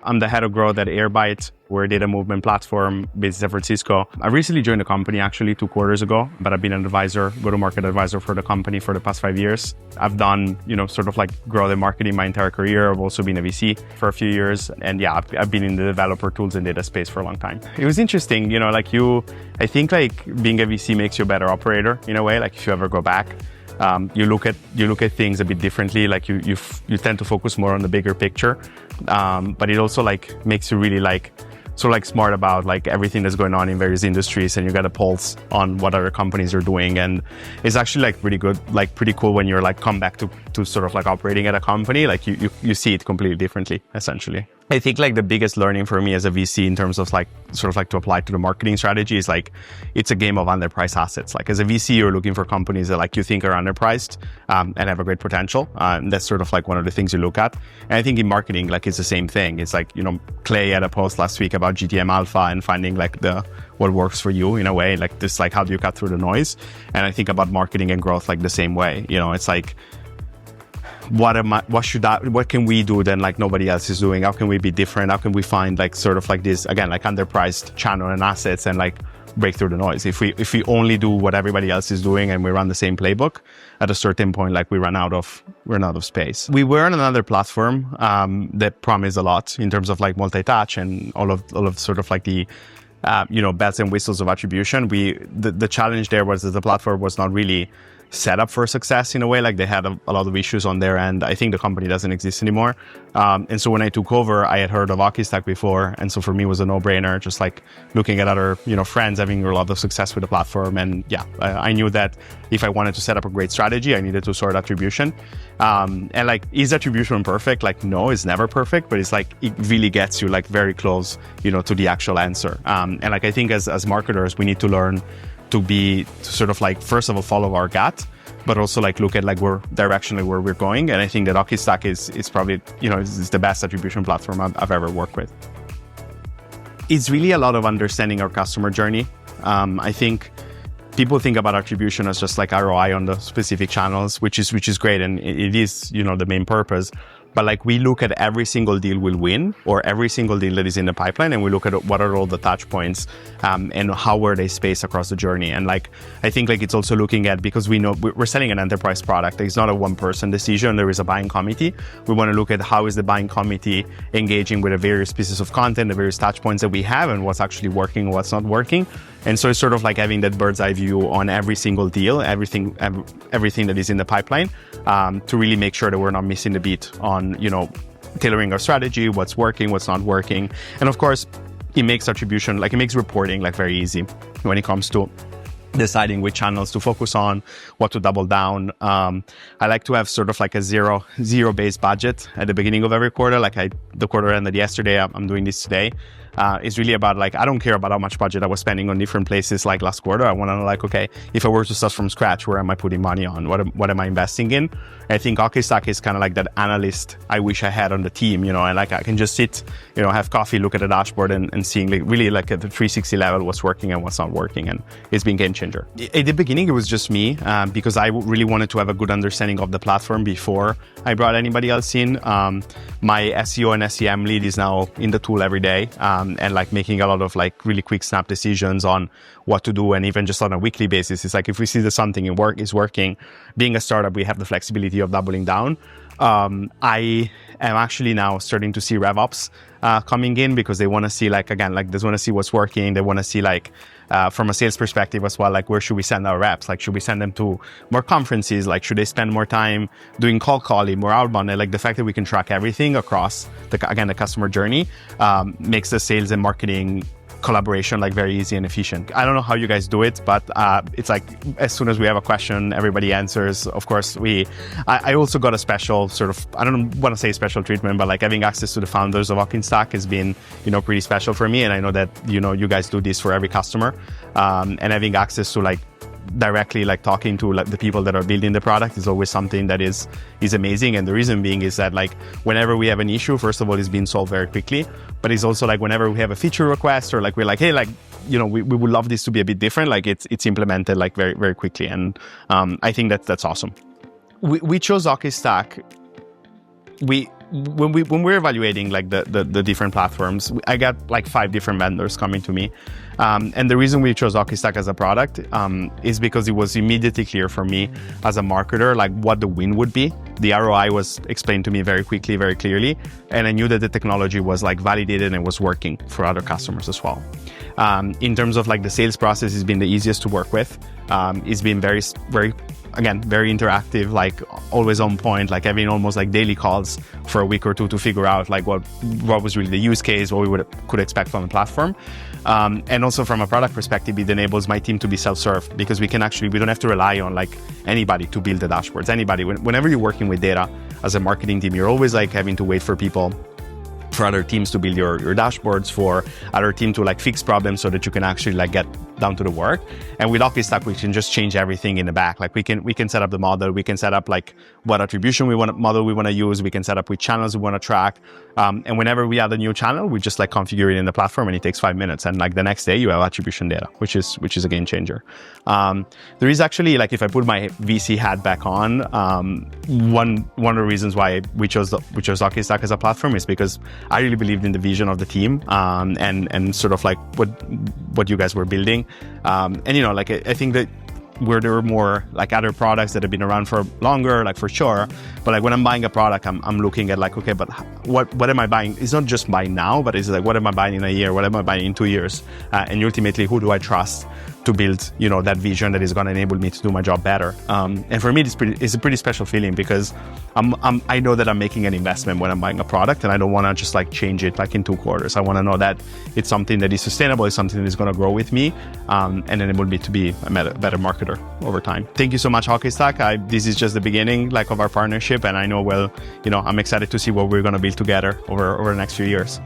I'm the head of growth at Airbyte. We're a data movement platform based in San Francisco. I recently joined the company actually 2 quarters ago, but I've been an advisor, go-to-market advisor for the company for the past 5 years. I've done, sort of like growth and marketing my entire career. I've also been a VC for a few years. And yeah, I've been in the developer tools and data space for a long time. It was interesting, I think like being a VC makes you a better operator in a way. Like if you ever go back, you look at things a bit differently. Like you tend to focus more on the bigger picture, but it also like makes you really like smart about like everything that's going on in various industries, and you got a pulse on what other companies are doing. And it's actually like pretty good, like pretty cool when you're like come back to sort of like operating at a company. Like you see it completely differently, essentially. I think like the biggest learning for me as a VC in terms of like sort of like to apply to the marketing strategy is like it's a game of underpriced assets. Like as a VC, you're looking for companies that like you think are underpriced and have a great potential. That's sort of like one of the things you look at. And I think in marketing, like it's the same thing. It's like, Clay had a post last week about GTM Alpha and finding like what works for you in a way, like this, like how do you cut through the noise? And I think about marketing and growth like the same way. It's like, what can we do then like nobody else is doing? How can we be different? How can we find like sort of like this, again, like underpriced channel and assets and like break through the noise? If we only do what everybody else is doing and we run the same playbook, at a certain point, like we run out of space. We were on another platform that promised a lot in terms of like multi-touch and all of sort of like the bells and whistles of attribution. The challenge there was that the platform was not really set up for success in a way. Like they had a lot of issues on their end. I think the company doesn't exist anymore. And so when I took over, I had heard of HockeyStack before. And so for me, it was a no-brainer, just like looking at other, friends having a lot of success with the platform. And yeah, I knew that if I wanted to set up a great strategy, I needed to sort attribution. And like, is attribution perfect? Like, no, it's never perfect, but it's like, it really gets you like very close, to the actual answer. And like, I think as marketers, we need to learn to sort of like, first of all, follow our gut, but also like look at like directionally where we're going. And I think that HockeyStack is probably, is the best attribution platform I've ever worked with. It's really a lot of understanding our customer journey. I think people think about attribution as just like ROI on the specific channels, which is great. And it is, the main purpose. But like we look at every single deal we'll win or every single deal that is in the pipeline, and we look at what are all the touch points and how were they spaced across the journey. And like I think like it's also looking at, because we know we're selling an enterprise product, it's not a one-person decision. There is a buying committee. We want to look at how is the buying committee engaging with the various pieces of content, the various touch points that we have, and what's actually working, what's not working. And so it's sort of like having that bird's eye view on every single deal, everything that is in the pipeline, to really make sure that we're not missing the beat on, tailoring our strategy, what's working, what's not working. And of course, it makes attribution, like it makes reporting like very easy when it comes to deciding which channels to focus on, what to double down. I like to have sort of like a zero-based budget at the beginning of every quarter. Like the quarter ended yesterday, I'm doing this today. It's really about like, I don't care about how much budget I was spending on different places like last quarter. I want to know like, okay, if I were to start from scratch, where am I putting money on? What am I investing in? I think HockeyStack is kind of like that analyst I wish I had on the team, and like I can just sit, have coffee, look at the dashboard and seeing like really like at the 360 level what's working and what's not working. And it's been a game changer. At the beginning, it was just me because I really wanted to have a good understanding of the platform before I brought anybody else in. My SEO and SEM lead is now in the tool every day and like making a lot of like really quick snap decisions on what to do. And even just on a weekly basis, it's like if we see that something is working, being a startup, we have the flexibility of doubling down. I am actually now starting to see RevOps coming in because they want to see like, again, like they want to see what's working. They want to see like from a sales perspective as well, like where should we send our reps? Like, should we send them to more conferences? Like, should they spend more time doing cold calling, more outbound? And like the fact that we can track everything across the customer journey makes the sales and marketing collaboration like very easy and efficient. I don't know how you guys do it, but it's like as soon as we have a question, everybody answers. Of course, I also got a special sort of, I don't want to say special treatment, but like having access to the founders of HockeyStack has been, pretty special for me. And I know that, you guys do this for every customer, and having access to like directly like talking to like the people that are building the product is always something that is amazing. And the reason being is that like whenever we have an issue, first of all, it's being solved very quickly, but it's also like whenever we have a feature request or like we're like, hey, like, we would love this to be a bit different, like it's implemented like very, very quickly. And I think that's awesome. We chose HockeyStack. when we're evaluating like the different platforms, I got like 5 different vendors coming to me. And the reason we chose HockeyStack as a product is because it was immediately clear for me as a marketer, like what the win would be. The ROI was explained to me very quickly, very clearly. And I knew that the technology was like validated and was working for other customers as well. In terms of like the sales process, it's been the easiest to work with. It's been very interactive, like always on point, like having almost like daily calls for a week or two to figure out like what was really the use case, what we could expect from the platform. And also from a product perspective, it enables my team to be self-serve because we don't have to rely on like anybody to build the dashboards. Anybody, whenever you're working with data as a marketing team, you're always like having to wait for other teams to build your dashboards, for other team to like fix problems so that you can actually like get down to the work. And with HockeyStack, we can just change everything in the back. Like we can set up the model, we can set up like what attribution model we want to use, we can set up which channels we want to track. And whenever we add a new channel, we just like configure it in the platform and it takes 5 minutes. And like the next day you have attribution data, which is a game changer. There is actually, like if I put my VC hat back on, one of the reasons why we chose HockeyStack as a platform is because I really believed in the vision of the team, and sort of like what you guys were building. And like I think that where there are more like other products that have been around for longer, like for sure. But like when I'm buying a product, I'm looking at like, okay, but what am I buying? It's not just buying now, but it's like, what am I buying in a year? What am I buying in 2 years? And ultimately, who do I trust to build, that vision that is going to enable me to do my job better? And for me, it's a pretty special feeling because I know that I'm making an investment when I'm buying a product, and I don't want to just like change it like in 2 quarters. I want to know that it's something that is sustainable, it's something that is going to grow with me, and enable me to be a better marketer over time. Thank you so much, HockeyStack. This is just the beginning like of our partnership, and I know I'm excited to see what we're going to build together over the next few years.